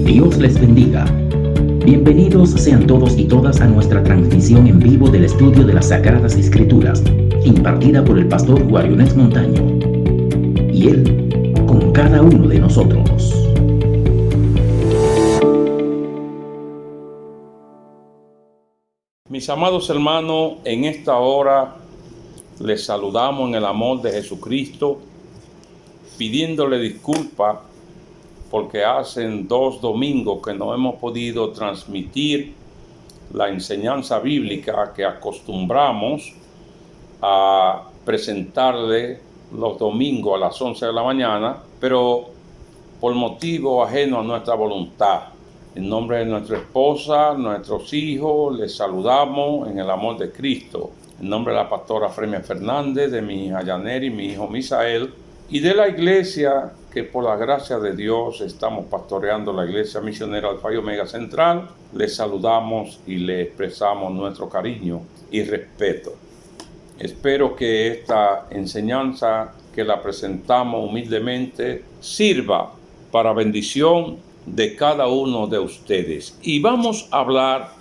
Dios les bendiga. Bienvenidos sean todos y todas a nuestra transmisión en vivo del estudio de las Sagradas Escrituras, impartida por el pastor Guarionex Montaño. Y Él con cada uno de nosotros. Mis amados hermanos, en esta hora les saludamos en el amor de Jesucristo, pidiéndole disculpas porque hacen 2 domingos que no hemos podido transmitir la enseñanza bíblica que acostumbramos a presentarle los domingos a las 11 de la mañana, pero por motivo ajeno a nuestra voluntad. En nombre de nuestra esposa, nuestros hijos, les saludamos en el amor de Cristo. En nombre de la pastora Fremia Fernández, de mi hija Yaneri, mi hijo Misael, y de la iglesia que por la gracia de Dios estamos pastoreando, la iglesia misionera Alfa y Omega Central, les saludamos y les expresamos nuestro cariño y respeto. Espero que esta enseñanza que la presentamos humildemente sirva para bendición de cada uno de ustedes. Y vamos a hablar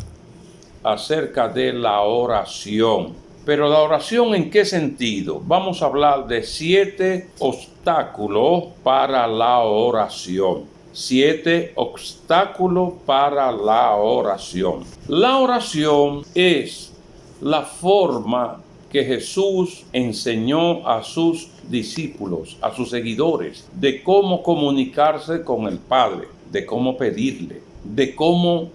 acerca de la oración. Pero la oración, ¿en qué sentido? Vamos a hablar de 7 obstáculos para la oración. 7 obstáculos para la oración. La oración es la forma que Jesús enseñó a sus discípulos, a sus seguidores, de cómo comunicarse con el Padre, de cómo pedirle, de cómo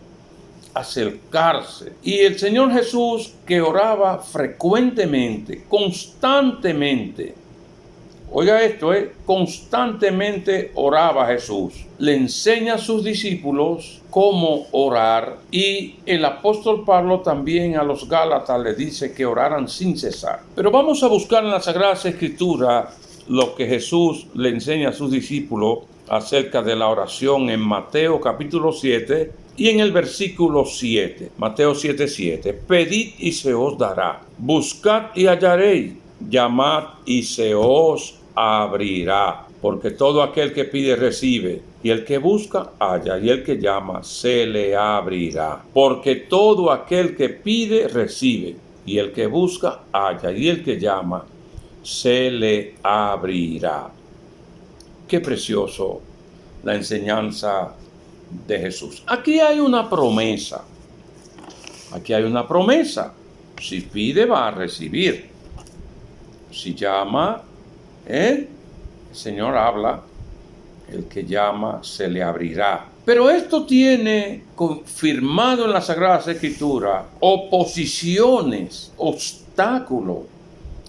acercarse. Y el Señor Jesús, que oraba frecuentemente, constantemente, oiga esto, constantemente oraba Jesús. Le enseña a sus discípulos cómo orar, y el apóstol Pablo también a los Gálatas le dice que oraran sin cesar. Pero vamos a buscar en la Sagrada Escritura lo que Jesús le enseña a sus discípulos acerca de la oración en Mateo capítulo 7 y en el versículo 7. Mateo 7:7. Pedid y se os dará. Buscad y hallaréis. Llamad y se os abrirá. Porque todo aquel que pide recibe, y el que busca halla, y el que llama se le abrirá. Porque todo aquel que pide recibe, y el que busca halla, y el que llama se le abrirá. Qué precioso la enseñanza de Jesús. Aquí hay una promesa. Aquí hay una promesa. Si pide, va a recibir. Si llama, el Señor habla. El que llama, se le abrirá. Pero esto tiene confirmado en las Sagradas Escrituras oposiciones, obstáculos,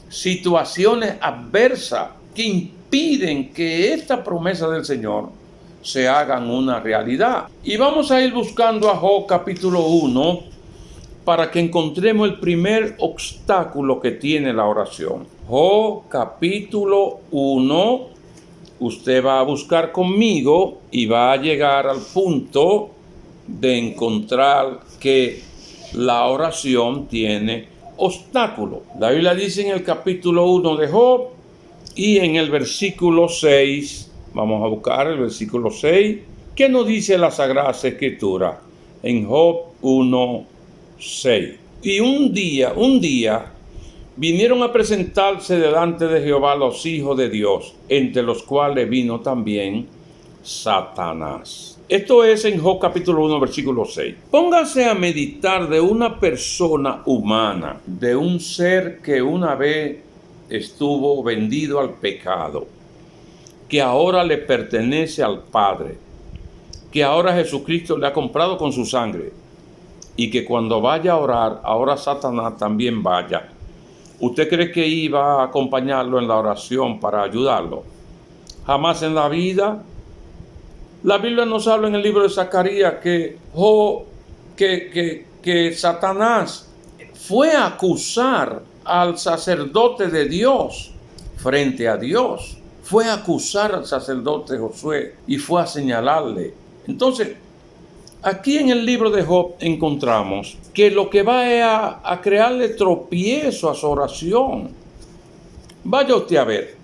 situaciones adversas que impiden que esta promesa del Señor se hagan una realidad. Y vamos a ir buscando a Job capítulo 1 para que encontremos el primer obstáculo que tiene la oración. Job capítulo 1, usted va a buscar conmigo y va a llegar al punto de encontrar que la oración tiene obstáculos. La Biblia dice en el capítulo 1 de Job y en el versículo 6, vamos a buscar el versículo 6, ¿qué nos dice la Sagrada Escritura? En Job 1:6. Y un día, vinieron a presentarse delante de Jehová los hijos de Dios, entre los cuales vino también Satanás. Esto es en Job capítulo 1, versículo 6. Póngase a meditar de una persona humana, de un ser que una vez estuvo vendido al pecado, que ahora le pertenece al Padre, que ahora Jesucristo le ha comprado con su sangre, y que cuando vaya a orar, ahora Satanás también vaya. ¿Usted cree que iba a acompañarlo en la oración para ayudarlo? Jamás en la vida. La Biblia nos habla en el libro de Zacarías que Satanás fue a acusar al sacerdote de Dios frente a Dios. Fue a acusar al sacerdote Josué y fue a señalarle. Entonces, aquí en el libro de Job encontramos que lo que va es a crearle tropiezo a su oración. Vaya usted a ver,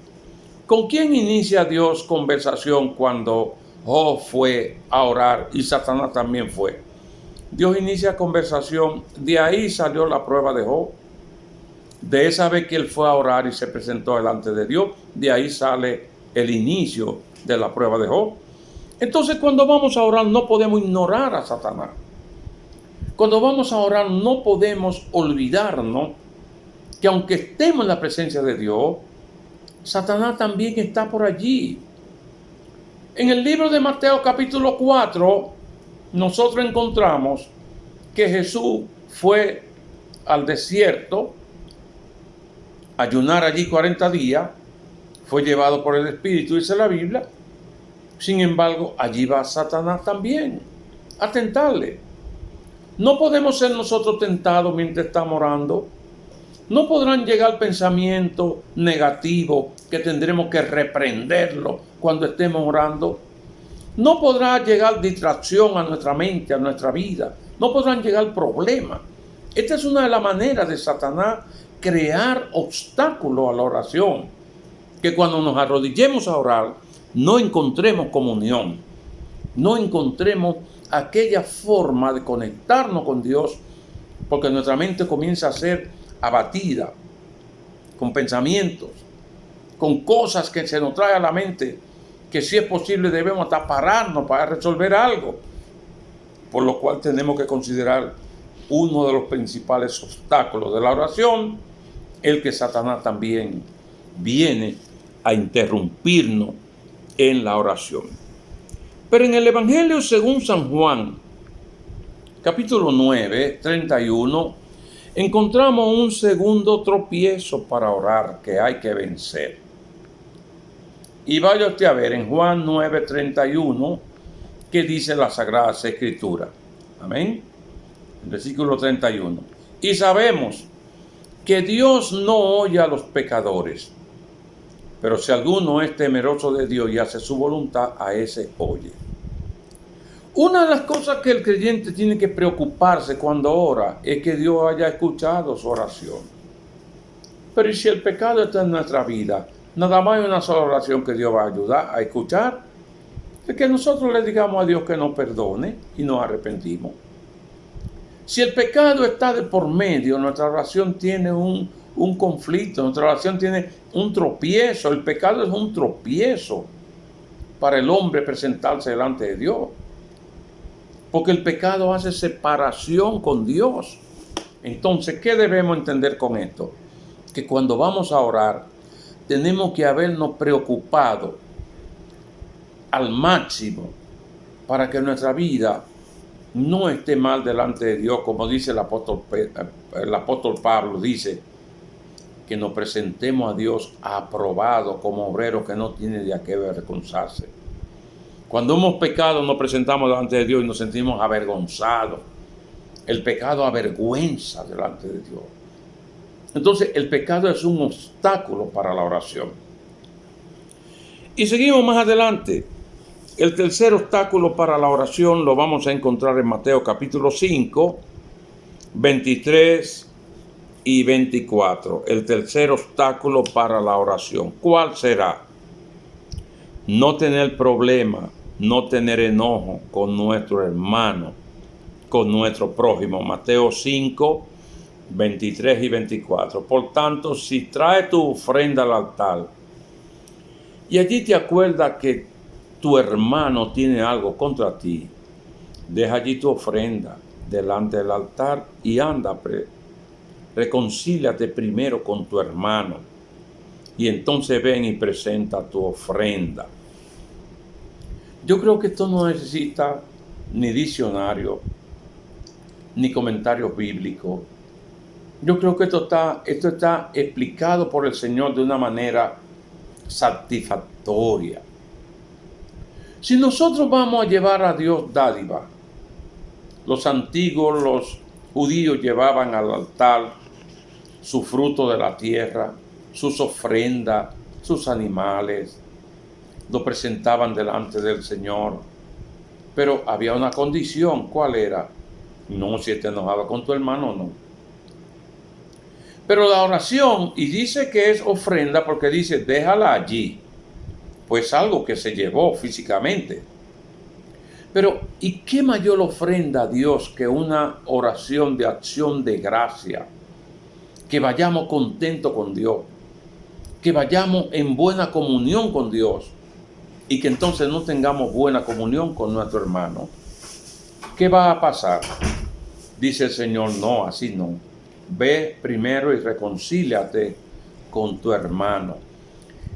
¿con quién inicia Dios conversación cuando Job fue a orar y Satanás también fue. Dios inicia conversación, de ahí salió la prueba de Job. De esa vez que él fue a orar y se presentó delante de Dios, de ahí sale el inicio de la prueba de Job. Entonces, cuando vamos a orar no podemos ignorar a Satanás. Cuando vamos a orar no podemos olvidarnos que aunque estemos en la presencia de Dios, Satanás también está por allí. En el libro de Mateo capítulo 4, nosotros encontramos que Jesús fue al desierto a ayunar allí 40 días, fue llevado por el Espíritu, dice la Biblia. Sin embargo, allí va Satanás también a tentarle. No podemos ser nosotros tentados mientras estamos orando. No podrán llegar pensamientos negativos que tendremos que reprenderlo cuando estemos orando. No podrá llegar distracción a nuestra mente, a nuestra vida. No podrán llegar problemas. Esta es una de las maneras de Satanás crear obstáculos a la oración. Que cuando nos arrodillemos a orar, no encontremos comunión. No encontremos aquella forma de conectarnos con Dios, porque nuestra mente comienza a ser abatida, con pensamientos, con cosas que se nos trae a la mente, que si es posible debemos hasta pararnos para resolver algo, por lo cual tenemos que considerar uno de los principales obstáculos de la oración, el que Satanás también viene a interrumpirnos en la oración. Pero en el Evangelio según San Juan, capítulo 9, 31, encontramos un segundo tropiezo para orar que hay que vencer. Y vaya usted a ver en Juan 9, 31, que dice la Sagrada Escritura. Amén. Versículo 31. Y sabemos que Dios no oye a los pecadores, pero si alguno es temeroso de Dios y hace su voluntad, a ese oye. Una de las cosas que el creyente tiene que preocuparse cuando ora es que Dios haya escuchado su oración. Pero ¿y si el pecado está en nuestra vida? Nada más hay una sola oración que Dios va a ayudar a escuchar. Es que nosotros le digamos a Dios que nos perdone y nos arrepentimos. Si el pecado está de por medio, nuestra oración tiene un conflicto, nuestra oración tiene un tropiezo. El pecado es un tropiezo para el hombre presentarse delante de Dios. Porque el pecado hace separación con Dios. Entonces, ¿qué debemos entender con esto? Que cuando vamos a orar, tenemos que habernos preocupado al máximo para que nuestra vida no esté mal delante de Dios, como dice el apóstol Pablo, dice que nos presentemos a Dios aprobado como obreros que no tiene de a qué avergonzarse. Cuando hemos pecado nos presentamos delante de Dios y nos sentimos avergonzados. El pecado avergüenza delante de Dios. Entonces el pecado es un obstáculo para la oración. Y seguimos más adelante. El tercer obstáculo para la oración lo vamos a encontrar en Mateo capítulo 5, 23 y 24. El tercer obstáculo para la oración. ¿Cuál será? No tener problema, no tener enojo con nuestro hermano, con nuestro prójimo. Mateo 5, 23 y 24. Por tanto, si traes tu ofrenda al altar y allí te acuerdas que tu hermano tiene algo contra ti, deja allí tu ofrenda delante del altar y anda, reconcíliate primero con tu hermano y entonces ven y presenta tu ofrenda. Yo creo que esto no necesita ni diccionario, ni comentarios bíblicos. Yo creo que esto está explicado por el Señor de una manera satisfactoria. Si nosotros vamos a llevar a Dios dádiva, los antiguos, los judíos llevaban al altar su fruto de la tierra, sus ofrendas, sus animales, lo presentaban delante del Señor. Pero había una condición, ¿cuál era? No si te enojaba con tu hermano, no. Pero la oración, y dice que es ofrenda porque dice, déjala allí, pues algo que se llevó físicamente. Pero, ¿y qué mayor ofrenda a Dios que una oración de acción de gracia? Que vayamos contentos con Dios, que vayamos en buena comunión con Dios y que entonces no tengamos buena comunión con nuestro hermano. ¿Qué va a pasar? Dice el Señor, no, así no. Ve primero y reconcíliate con tu hermano.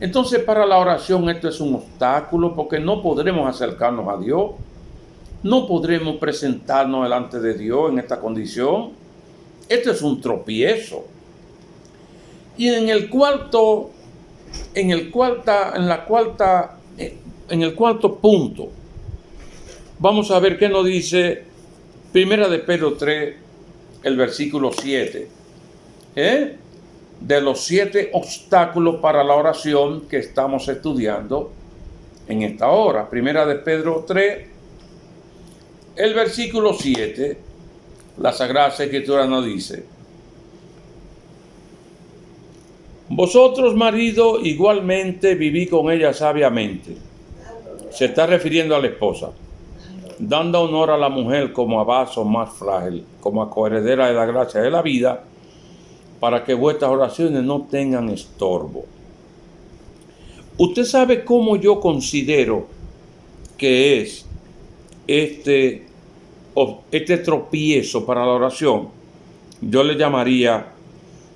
Entonces, para la oración esto es un obstáculo porque no podremos acercarnos a Dios. No podremos presentarnos delante de Dios en esta condición. Esto es un tropiezo. Y en el cuarto punto, vamos a ver qué nos dice Primera de Pedro 3, el versículo 7. De los 7 obstáculos para la oración que estamos estudiando en esta hora. Primera de Pedro 3, el versículo 7, la Sagrada Escritura nos dice: vosotros, marido, igualmente viví con ella sabiamente. Se está refiriendo a la esposa, dando honor a la mujer como a vaso más frágil, como a coheredera de la gracia de la vida, para que vuestras oraciones no tengan estorbo. Usted sabe cómo yo considero que es este tropiezo para la oración. Yo le llamaría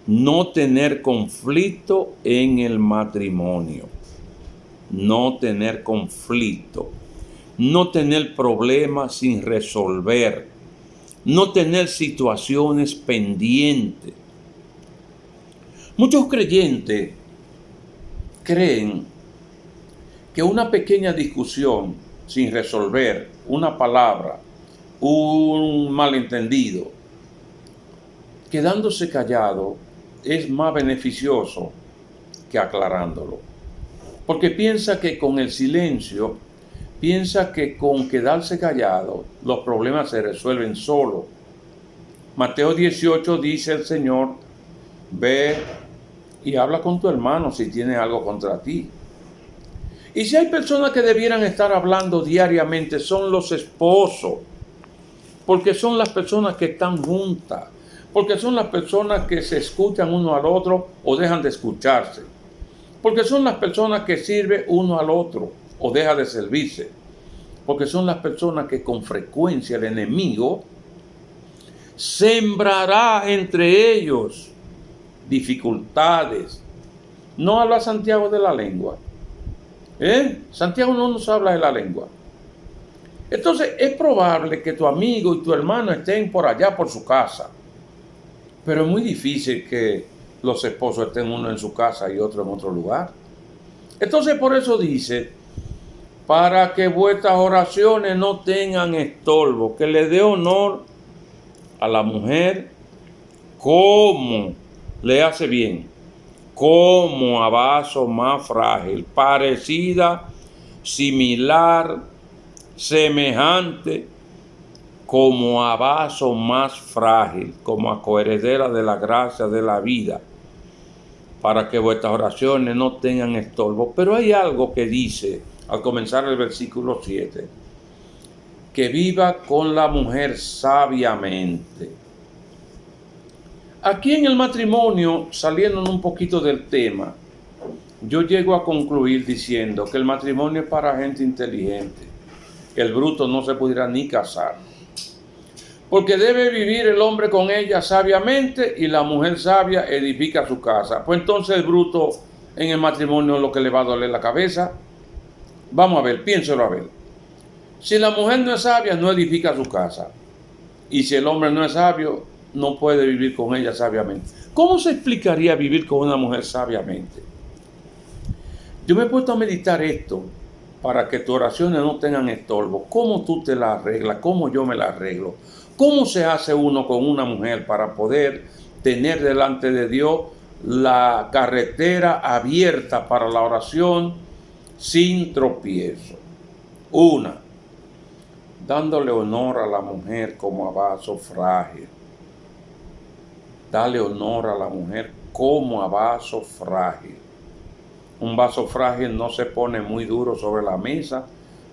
no tener conflicto en el matrimonio. No tener conflicto. No tener problemas sin resolver. No tener situaciones pendientes. Muchos creyentes creen que una pequeña discusión sin resolver, una palabra, un malentendido, quedándose callado, es más beneficioso que aclarándolo. Porque piensa que con el silencio, piensa que con quedarse callado, los problemas se resuelven solo. Mateo 18 dice el Señor: ve y habla con tu hermano si tiene algo contra ti. Y si hay personas que debieran estar hablando diariamente, son los esposos, porque son las personas que están juntas, porque son las personas que se escuchan uno al otro o dejan de escucharse, porque son las personas que sirven uno al otro o deja de servirse, porque son las personas que con frecuencia el enemigo sembrará entre ellos dificultades. No habla Santiago de la lengua. Santiago no nos habla de la lengua. Entonces es probable que tu amigo y tu hermano estén por allá por su casa, pero es muy difícil que los esposos estén uno en su casa y otro en otro lugar. Entonces por eso dice: para que vuestras oraciones no tengan estorbo, que le dé honor a la mujer como le hace bien, como a vaso más frágil, parecida, similar, semejante, como a vaso más frágil, como a coheredera de la gracia de la vida, para que vuestras oraciones no tengan estorbo. Pero hay algo que dice al comenzar el versículo 7, que viva con la mujer sabiamente. Aquí en el matrimonio, saliendo un poquito del tema, yo llego a concluir diciendo que el matrimonio es para gente inteligente. El bruto no se pudiera ni casar, porque debe vivir el hombre con ella sabiamente y la mujer sabia edifica su casa. Pues entonces el bruto en el matrimonio es lo que le va a doler la cabeza. Vamos a ver, piénselo a ver. Si la mujer no es sabia, no edifica su casa. Y si el hombre no es sabio, no puede vivir con ella sabiamente. ¿Cómo se explicaría vivir con una mujer sabiamente? Yo me he puesto a meditar esto para que tus oraciones no tengan estorbo. ¿Cómo tú te la arreglas? ¿Cómo yo me la arreglo? ¿Cómo se hace uno con una mujer para poder tener delante de Dios la carretera abierta para la oración sin tropiezo? Una, dándole honor a la mujer como a vaso frágil. Dale honor a la mujer como a vaso frágil. Un vaso frágil no se pone muy duro sobre la mesa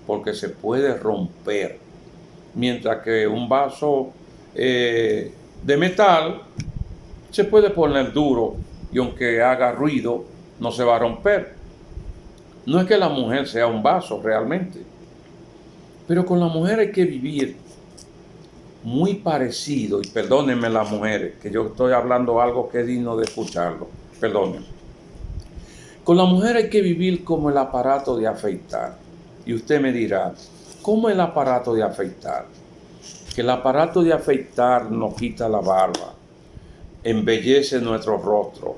porque se puede romper. Mientras que un vaso de metal se puede poner duro y aunque haga ruido, no se va a romper. No es que la mujer sea un vaso realmente, pero con la mujer hay que vivir muy parecido, y perdónenme las mujeres, que yo estoy hablando algo que es digno de escucharlo, perdónenme. Con la mujer hay que vivir como el aparato de afeitar. Y usted me dirá, ¿cómo el aparato de afeitar? Que el aparato de afeitar nos quita la barba, embellece nuestro rostro,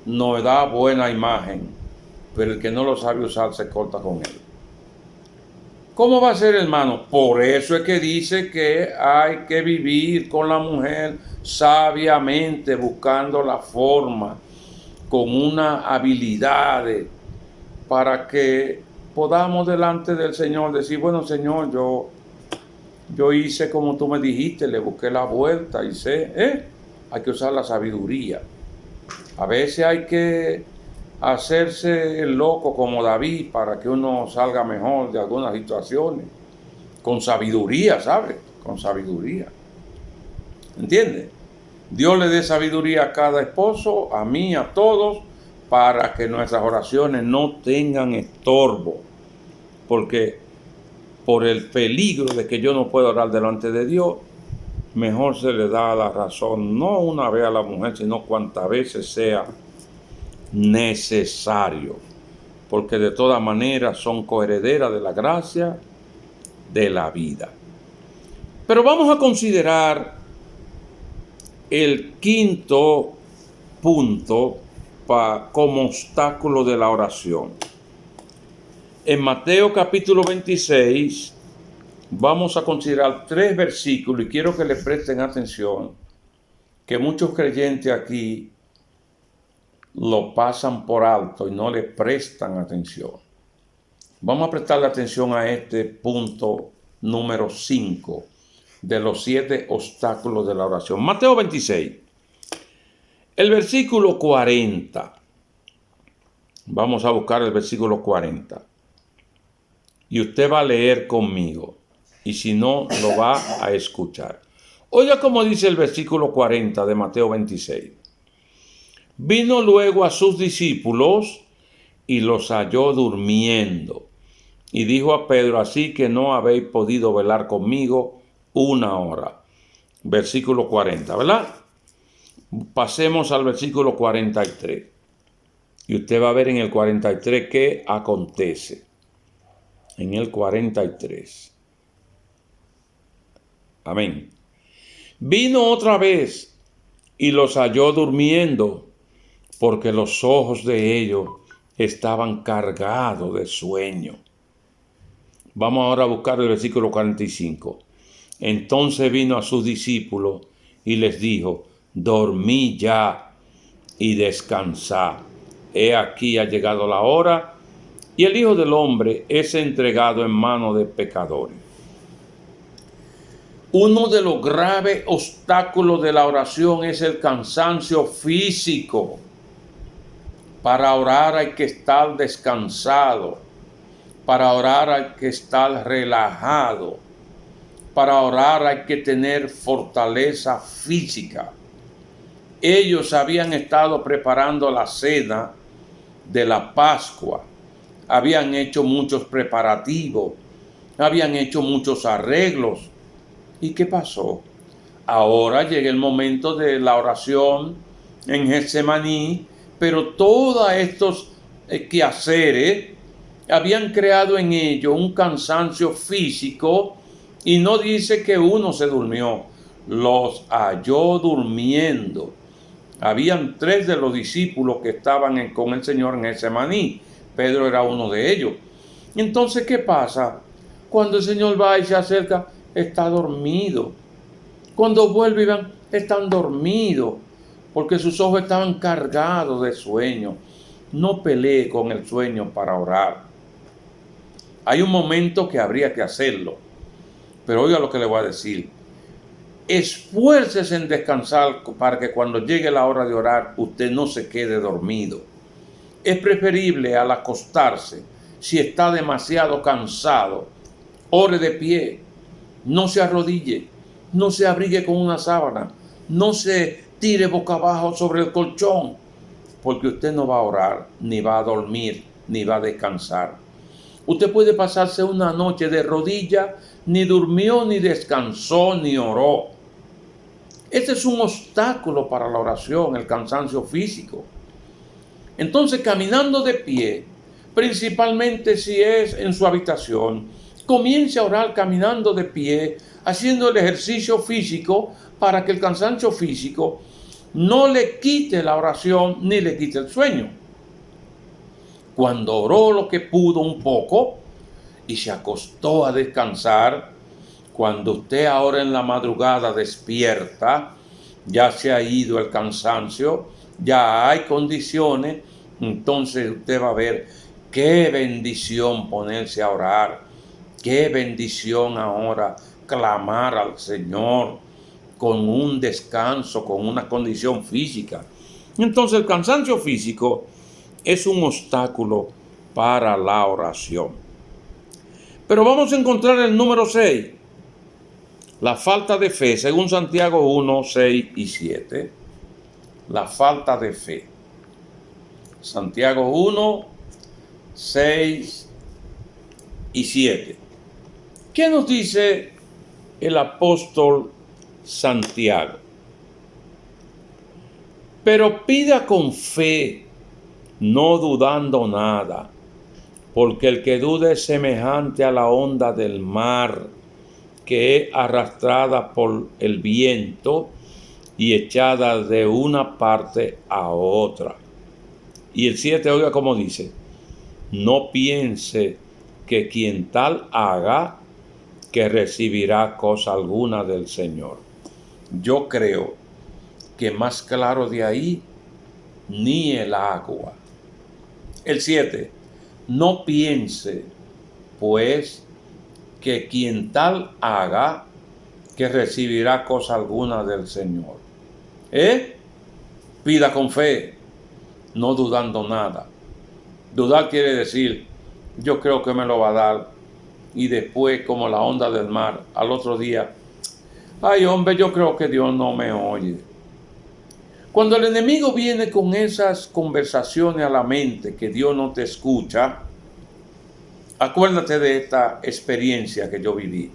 nos da buena imagen, pero el que no lo sabe usar se corta con él. ¿Cómo va a ser, hermano? Por eso es que dice que hay que vivir con la mujer sabiamente, buscando la forma, con una habilidad para que podamos delante del Señor decir, bueno, Señor, yo hice como tú me dijiste, le busqué la vuelta y sé, hay que usar la sabiduría. A veces hay que hacerse el loco como David para que uno salga mejor de algunas situaciones. Con sabiduría, ¿sabes? Con sabiduría. ¿Entiendes? Dios le dé sabiduría a cada esposo, a mí, a todos, para que nuestras oraciones no tengan estorbo. Porque por el peligro de que yo no pueda orar delante de Dios, mejor se le da la razón, no una vez a la mujer, sino cuantas veces sea necesario, porque de todas maneras son coherederas de la gracia de la vida. Pero vamos a considerar el quinto punto como obstáculo de la oración. En Mateo capítulo 26 vamos a considerar 3 versículos y quiero que le presten atención, que muchos creyentes aquí lo pasan por alto y no le prestan atención. Vamos a prestarle atención a este punto número 5 de los 7 obstáculos de la oración. Mateo 26, el versículo 40. Vamos a buscar el versículo 40. Y usted va a leer conmigo. Y si no, lo va a escuchar. Oiga cómo dice el versículo 40 de Mateo 26. Vino luego a sus discípulos y los halló durmiendo. Y dijo a Pedro, así que no habéis podido velar conmigo 1 hora. Versículo 40, ¿verdad? Pasemos al versículo 43. Y usted va a ver en el 43 qué acontece. En el 43. Amén. Vino otra vez y los halló durmiendo, porque los ojos de ellos estaban cargados de sueño. Vamos ahora a buscar el versículo 45. Entonces vino a sus discípulos y les dijo, dormid ya y descansad. He aquí ha llegado la hora y el Hijo del Hombre es entregado en manos de pecadores. Uno de los graves obstáculos de la oración es el cansancio físico. Para orar hay que estar descansado. Para orar hay que estar relajado. Para orar hay que tener fortaleza física. Ellos habían estado preparando la cena de la Pascua. Habían hecho muchos preparativos. Habían hecho muchos arreglos. ¿Y qué pasó? Ahora llega el momento de la oración en Getsemaní, pero todos estos quehaceres habían creado en ellos un cansancio físico, y no dice que uno se durmió, los halló durmiendo. Habían 3 de los discípulos que estaban con el Señor en Getsemaní. Pedro era uno de ellos. Entonces, ¿qué pasa? Cuando el Señor va y se acerca, está dormido. Cuando vuelve y van, están dormidos, porque sus ojos estaban cargados de sueño. No pelee con el sueño para orar. Hay un momento que habría que hacerlo, pero oiga lo que le voy a decir. Esfuércese en descansar para que cuando llegue la hora de orar, usted no se quede dormido. Es preferible al acostarse, si está demasiado cansado, ore de pie, no se arrodille, no se abrigue con una sábana, no se tire boca abajo sobre el colchón, porque usted no va a orar, ni va a dormir, ni va a descansar. Usted puede pasarse una noche de rodillas, ni durmió, ni descansó, ni oró. Este es un obstáculo para la oración, el cansancio físico. Entonces, caminando de pie, principalmente si es en su habitación, comience a orar caminando de pie, haciendo el ejercicio físico para que el cansancio físico no le quite la oración ni le quite el sueño. Cuando oró lo que pudo un poco y se acostó a descansar, cuando usted ahora en la madrugada despierta, ya se ha ido el cansancio, ya hay condiciones, entonces usted va a ver qué bendición ponerse a orar, qué bendición ahora clamar al Señor con un descanso, con una condición física. Entonces el cansancio físico es un obstáculo para la oración. Pero vamos a encontrar el número 6. La falta de fe, según Santiago 1, 6 y 7. La falta de fe. Santiago 1, 6 y 7. ¿Qué nos dice el apóstol Santiago? Pero pida con fe, no dudando nada, porque el que duda es semejante a la onda del mar, que es arrastrada por el viento y echada de una parte a otra. Y el 7, oiga cómo dice: no piense que quien tal haga, que recibirá cosa alguna del Señor. Yo creo que más claro de ahí, ni el agua. El 7, no piense, pues, que quien tal haga, que recibirá cosa alguna del Señor. Pida con fe, no dudando nada. Dudar quiere decir, yo creo que me lo va a dar, y después, como la onda del mar, al otro día, ay hombre, yo creo que Dios no me oye. Cuando el enemigo viene con esas conversaciones a la mente, que Dios no te escucha, acuérdate de esta experiencia que yo viví.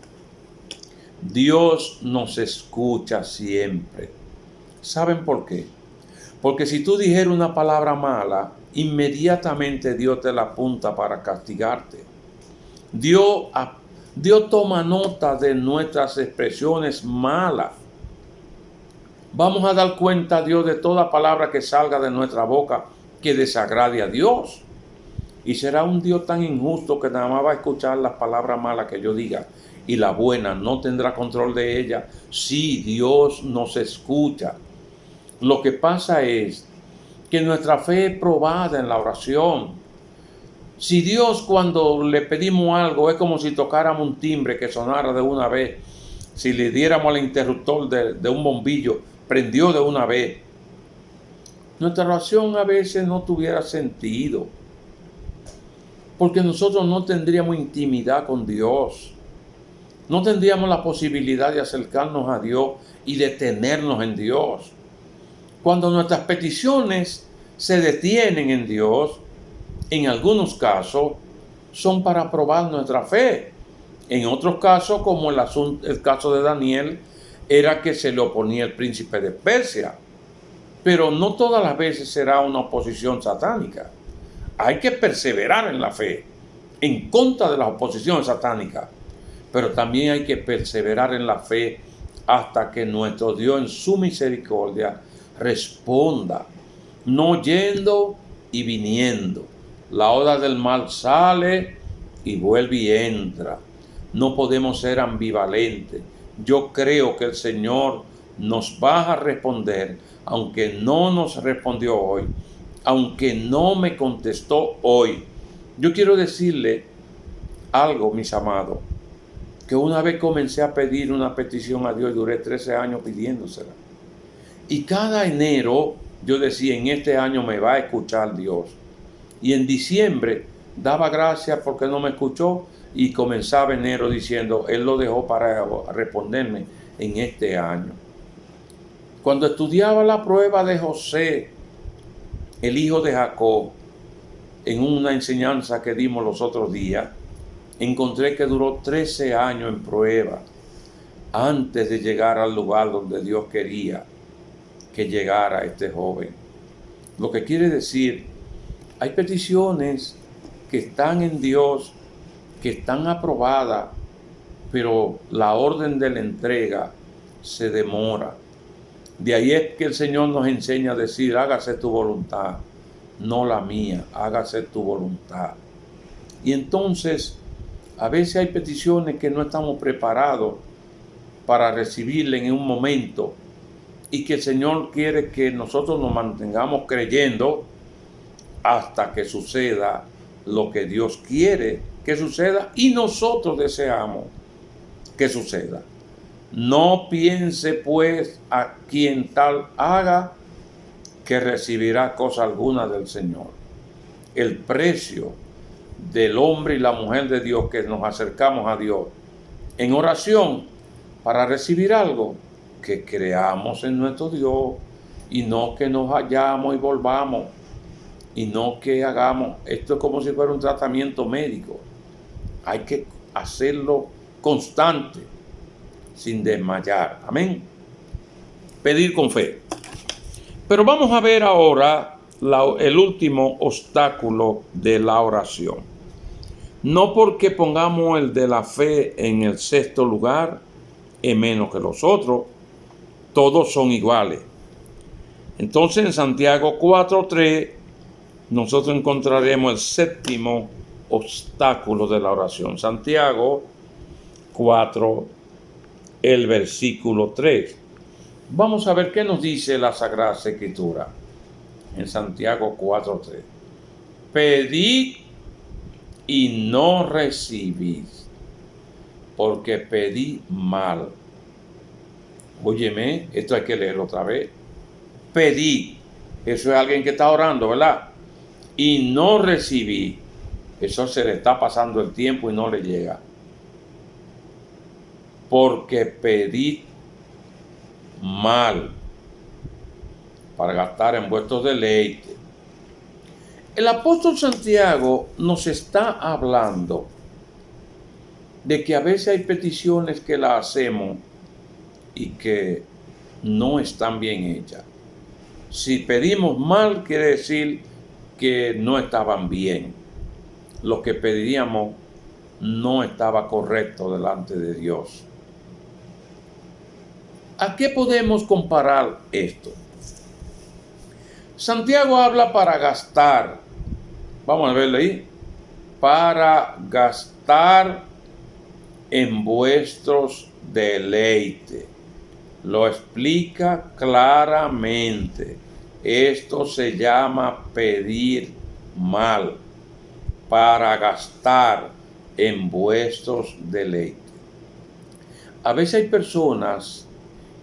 Dios nos escucha siempre. ¿Saben por qué? Porque si tú dijeras una palabra mala, inmediatamente Dios te la apunta para castigarte. Dios toma nota de nuestras expresiones malas. Vamos a dar cuenta a Dios de toda palabra que salga de nuestra boca que desagrade a Dios. Y será un Dios tan injusto que nada más va a escuchar las palabras malas que yo diga y la buena no tendrá control de ella. Sí, Dios nos escucha. Lo que pasa es que nuestra fe es probada en la oración. Si Dios, cuando le pedimos algo, es como si tocáramos un timbre que sonara de una vez, si le diéramos al interruptor de un bombillo, prendió de una vez, nuestra oración a veces no tuviera sentido, porque nosotros no tendríamos intimidad con Dios, no tendríamos la posibilidad de acercarnos a Dios y detenernos en Dios. Cuando nuestras peticiones se detienen en Dios, en algunos casos son para probar nuestra fe. En otros casos, como el caso de Daniel, era que se le oponía el príncipe de Persia. Pero no todas las veces será una oposición satánica. Hay que perseverar en la fe, en contra de las oposiciones satánicas. Pero también hay que perseverar en la fe hasta que nuestro Dios en su misericordia responda, no yendo y viniendo. La ola del mal sale y vuelve y entra. No podemos ser ambivalentes. Yo creo que el Señor nos va a responder, aunque no nos respondió hoy, aunque no me contestó hoy. Yo quiero decirle algo, mis amados, que una vez comencé a pedir una petición a Dios y duré 13 años pidiéndosela. Y cada enero yo decía, en este año me va a escuchar Dios. Y en diciembre daba gracias porque no me escuchó y comenzaba enero diciendo, Él lo dejó para responderme en este año. Cuando estudiaba la prueba de José, el hijo de Jacob, en una enseñanza que dimos los otros días, encontré que duró 13 años en prueba antes de llegar al lugar donde Dios quería que llegara este joven. Lo que quiere decir, hay peticiones que están en Dios, que están aprobadas, pero la orden de la entrega se demora. De ahí es que el Señor nos enseña a decir, hágase tu voluntad, no la mía, hágase tu voluntad. Y entonces, a veces hay peticiones que no estamos preparados para recibirla en un momento y que el Señor quiere que nosotros nos mantengamos creyendo hasta que suceda lo que Dios quiere que suceda y nosotros deseamos que suceda. No piense pues a quien tal haga que recibirá cosa alguna del Señor. El precio del hombre y la mujer de Dios que nos acercamos a Dios en oración para recibir algo, que creamos en nuestro Dios y no que nos vayamos y volvamos y no que hagamos. Esto es como si fuera un tratamiento médico. Hay que hacerlo constante, sin desmayar. Amén. Pedir con fe. Pero vamos a ver ahora el último obstáculo de la oración. No porque pongamos el de la fe en el sexto lugar, es menos que los otros, todos son iguales. Entonces en Santiago 4:3 nosotros encontraremos el séptimo obstáculo de la oración. Santiago 4, el versículo 3. Vamos a ver qué nos dice la Sagrada Escritura en Santiago 4:3. Pedid y no recibís, porque pedí mal. Óyeme, esto hay que leerlo otra vez. Pedí, eso es alguien que está orando, ¿verdad? Y no recibí, eso se le está pasando el tiempo y no le llega. Porque pedí mal, para gastar en vuestros deleites. El apóstol Santiago nos está hablando de que a veces hay peticiones que las hacemos y que no están bien hechas. Si pedimos mal, quiere decir que no estaban bien. Lo que pedíamos no estaba correcto delante de Dios. ¿A qué podemos comparar esto? Santiago habla para gastar. Vamos a verlo ahí. Para gastar en vuestros deleites. Lo explica claramente. Esto se llama pedir mal. Para gastar en vuestros deleites. A veces hay personas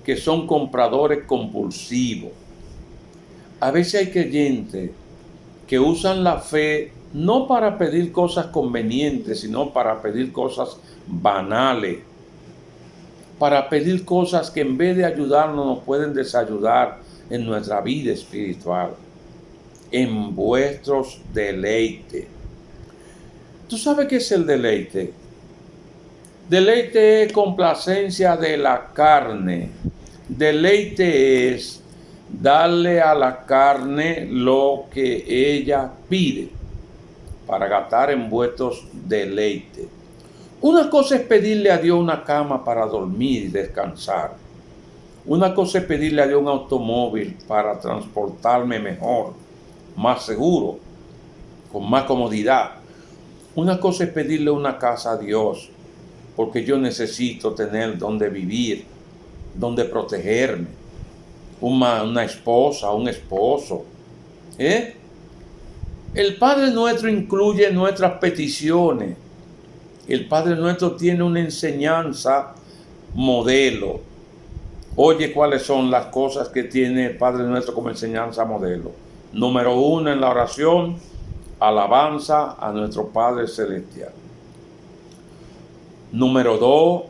que son compradores compulsivos. A veces hay creyentes que usan la fe no para pedir cosas convenientes, sino para pedir cosas banales, para pedir cosas que en vez de ayudarnos nos pueden desayudar en nuestra vida espiritual, en vuestros deleites. ¿Tú sabes qué es el deleite? Deleite es complacencia de la carne. Deleite es darle a la carne lo que ella pide para gastar en vuestros deleites. Una cosa es pedirle a Dios una cama para dormir y descansar. Una cosa es pedirle a Dios un automóvil para transportarme mejor, más seguro, con más comodidad. Una cosa es pedirle una casa a Dios, porque yo necesito tener donde vivir, donde protegerme, una esposa, un esposo. El Padre Nuestro incluye nuestras peticiones. El Padre Nuestro tiene una enseñanza modelo. Oye, ¿cuáles son las cosas que tiene el Padre Nuestro como enseñanza modelo? Número 1 en la oración, alabanza a nuestro Padre Celestial. Número 2,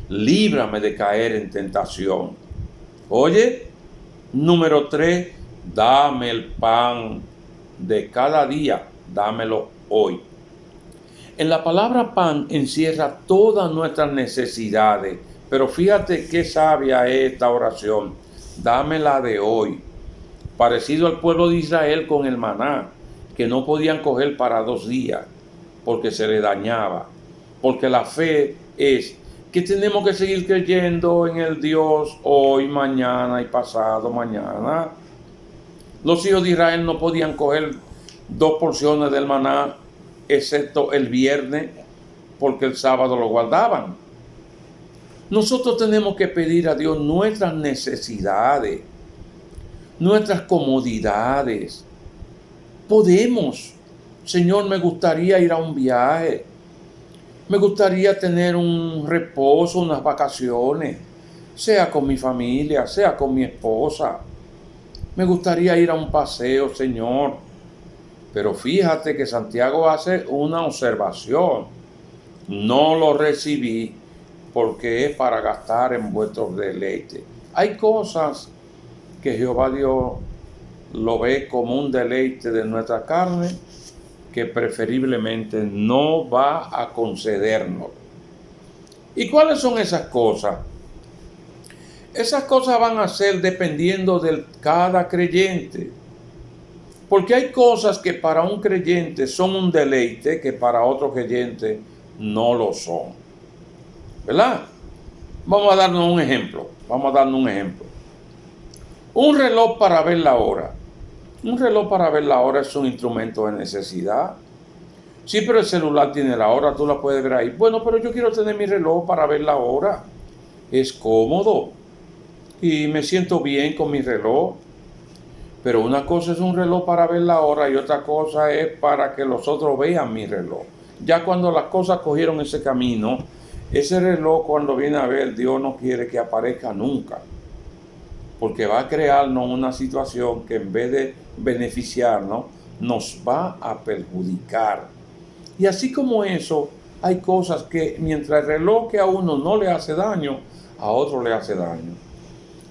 líbrame de caer en tentación. Oye, número 3, dame el pan de cada día, dámelo hoy. En la palabra pan encierra todas nuestras necesidades, pero fíjate qué sabia es esta oración. Dámela de hoy. Parecido al pueblo de Israel con el maná, que no podían coger para 2 días, porque se le dañaba. Porque la fe es que tenemos que seguir creyendo en el Dios hoy, mañana y pasado mañana. Los hijos de Israel no podían coger 2 porciones del maná, excepto el viernes, porque el sábado lo guardaban. Nosotros tenemos que pedir a Dios nuestras necesidades, nuestras comodidades. Podemos. Señor, me gustaría ir a un viaje. Me gustaría tener un reposo, unas vacaciones, sea con mi familia, sea con mi esposa. Me gustaría ir a un paseo, Señor. Pero fíjate que Santiago hace una observación. No lo recibí porque es para gastar en vuestros deleites. Hay cosas que Jehová Dios lo ve como un deleite de nuestra carne, que preferiblemente no va a concedernos. ¿Y cuáles son esas cosas? Esas cosas van a ser dependiendo de cada creyente. Porque hay cosas que para un creyente son un deleite que para otro creyente no lo son. ¿Verdad? Vamos a darnos un ejemplo. Un reloj para ver la hora. Un reloj para ver la hora es un instrumento de necesidad. Sí, pero el celular tiene la hora, tú la puedes ver ahí. Bueno, pero yo quiero tener mi reloj para ver la hora. Es cómodo. Y me siento bien con mi reloj. Pero una cosa es un reloj para ver la hora y otra cosa es para que los otros vean mi reloj. Ya cuando las cosas cogieron ese camino, ese reloj cuando viene a ver, Dios no quiere que aparezca nunca. Porque va a crearnos una situación que en vez de beneficiarnos, nos va a perjudicar. Y así como eso, hay cosas que mientras el reloj que a uno no le hace daño, a otro le hace daño.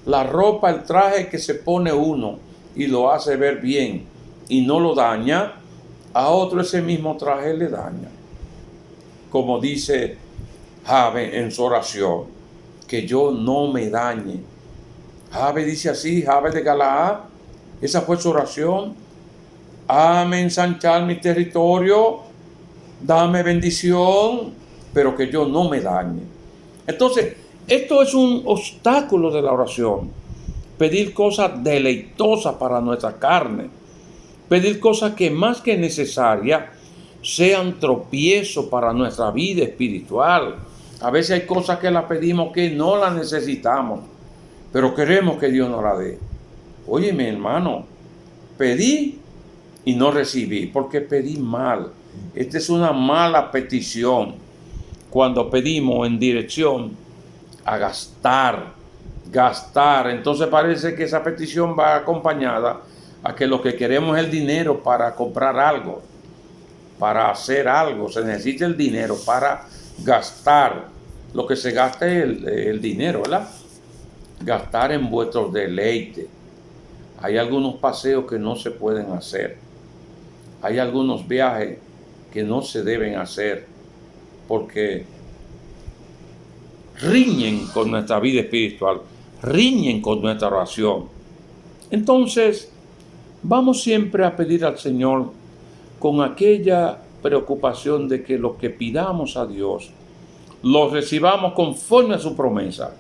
La ropa, el traje que se pone uno y lo hace ver bien y no lo daña, a otro ese mismo traje le daña. Como dice Jabe en su oración, que yo no me dañe. Jabe dice así, Jabe de Galaad, esa fue su oración. Hame ensanchar mi territorio, dame bendición, pero que yo no me dañe. Entonces, esto es un obstáculo de la oración. Pedir cosas deleitosas para nuestra carne. Pedir cosas que más que necesarias sean tropiezo para nuestra vida espiritual. A veces hay cosas que las pedimos que no las necesitamos, pero queremos que Dios nos la dé. Oye, mi hermano, pedí y no recibí, porque pedí mal. Esta es una mala petición cuando pedimos en dirección a gastar. Entonces parece que esa petición va acompañada a que lo que queremos es el dinero para comprar algo, para hacer algo. Se necesita el dinero para gastar. Lo que se gasta es el dinero, ¿verdad? Gastar en vuestros deleites. Hay algunos paseos que no se pueden hacer. Hay algunos viajes que no se deben hacer porque riñen con nuestra vida espiritual, riñen con nuestra oración. Entonces, vamos siempre a pedir al Señor con aquella preocupación de que lo que pidamos a Dios lo recibamos conforme a su promesa.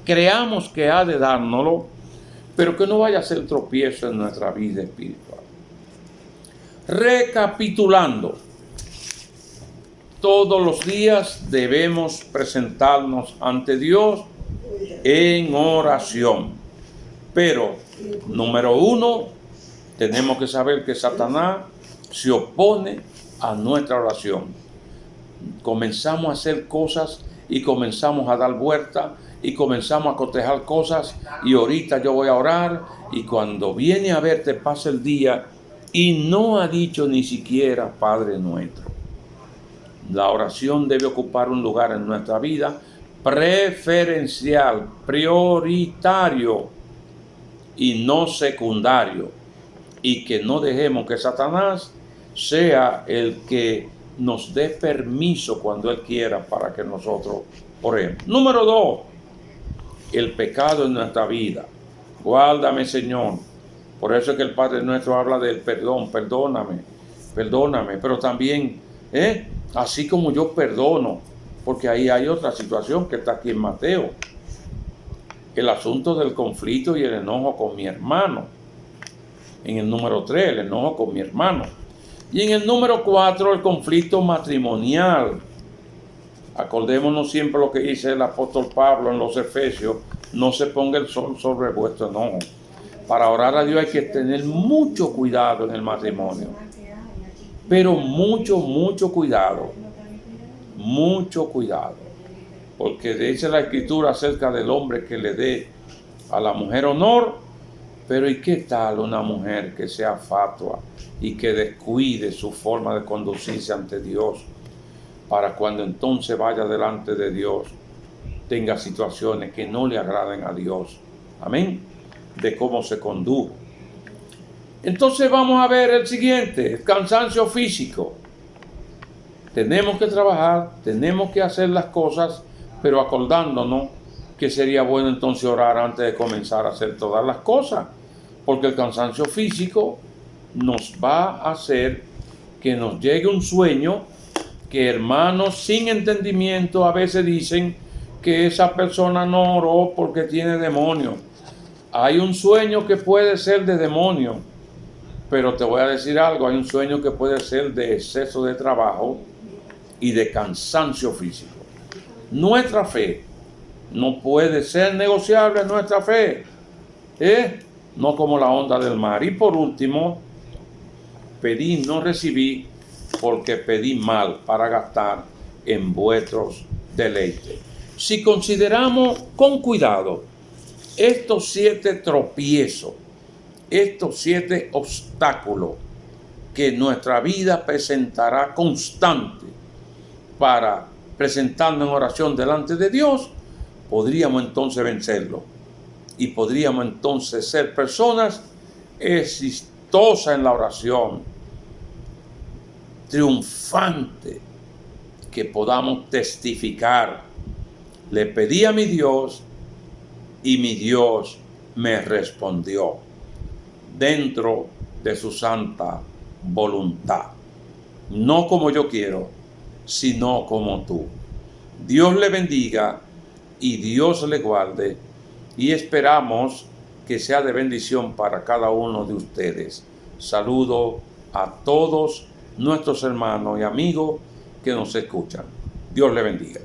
Creamos que ha de dárnoslo, pero que no vaya a ser tropiezo en nuestra vida espiritual. Recapitulando, todos los días debemos presentarnos ante Dios en oración. Pero, número 1, tenemos que saber que Satanás se opone a nuestra oración. Comenzamos a hacer cosas y comenzamos a dar vueltas y comenzamos a cotejar cosas y ahorita yo voy a orar y cuando viene a ver te pasa el día y no ha dicho ni siquiera Padre nuestro. La oración debe ocupar un lugar en nuestra vida preferencial, prioritario y no secundario, y que no dejemos que Satanás sea el que nos dé permiso cuando Él quiera para que nosotros oremos. Número 2, el pecado en nuestra vida. Guárdame, Señor. Por eso es que el Padre nuestro habla del perdón. Perdóname, pero también, así como yo perdono, porque ahí hay otra situación que está aquí en Mateo. El asunto del conflicto y el enojo con mi hermano. En el número 3, el enojo con mi hermano. Y en el número 4, el conflicto matrimonial. Acordémonos siempre lo que dice el apóstol Pablo en los Efesios: no se ponga el sol sobre vuestro enojo. Para orar a Dios hay que tener mucho cuidado en el matrimonio. Pero mucho cuidado. Mucho cuidado. Porque dice la Escritura acerca del hombre que le dé a la mujer honor. Pero ¿y qué tal una mujer que sea fatua y que descuide su forma de conducirse ante Dios, para cuando entonces vaya delante de Dios tenga situaciones que no le agraden a Dios? Amén. De cómo se condujo. Entonces vamos a ver el siguiente, el cansancio físico. Tenemos que trabajar, tenemos que hacer las cosas, pero acordándonos que sería bueno entonces orar antes de comenzar a hacer todas las cosas, porque el cansancio físico nos va a hacer que nos llegue un sueño que hermanos sin entendimiento a veces dicen que esa persona no oró porque tiene demonio. Hay un sueño que puede ser de demonio, pero te voy a decir algo, hay un sueño que puede ser de exceso de trabajo y de cansancio físico. Nuestra fe no puede ser negociable, nuestra fe, no como la onda del mar. Y por último, pedí, no recibí, porque pedí mal para gastar en vuestros deleites. Si consideramos con cuidado estos 7 tropiezos, estos 7 obstáculos que nuestra vida presentará constante para presentarnos en oración delante de Dios, podríamos entonces vencerlo y podríamos entonces ser personas exitosas en la oración, triunfantes, que podamos testificar: le pedí a mi Dios y mi Dios me respondió dentro de su santa voluntad, no como yo quiero, sino como tú. Dios le bendiga y Dios le guarde, y esperamos que sea de bendición para cada uno de ustedes. Saludo a todos nuestros hermanos y amigos que nos escuchan. Dios le bendiga.